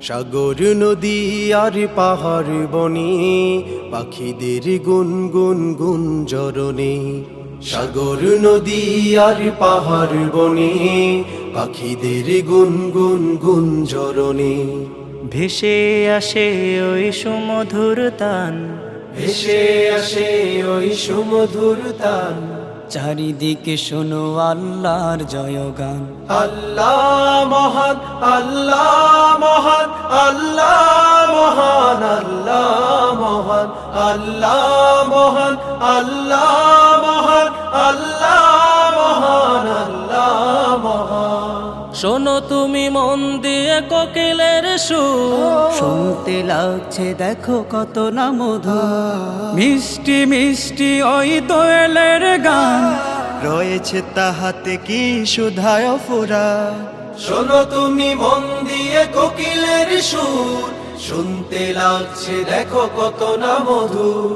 সাগর নদী আর পাহাড় বনে পাখিদের গুনগুন গুঞ্জরণে। সাগর নদী আর পাহাড় বনে পাখিদের গুনগুন গুঞ্জরণে। ভেসে আসে ওই সুমধুর তান, ভেসে আসে ওই সুমধুর তান। চারিদিকে শোনো আল্লাহর জয়গান। আল্লাহ মহান, আল্লাহ মহান, আল্লাহ মহান, আল্লাহ মহান, আল্লাহ মহান, আল্লাহ মহান, আল্লাহ মহান, আল্লাহ মহান। শোনো তুমি মন দিয়ে কোকিলের সুর, শুনতে লাগছে দেখো কত না মধু। মিষ্টি মিষ্টি ওই দোয়েলের গান, রয়েছে তাহাতে কি সুধায় ফুরা। শোনো তুমি মন দিয়ে কোকিলের সুর, শুনতে লাগছে দেখো কত না মধুর।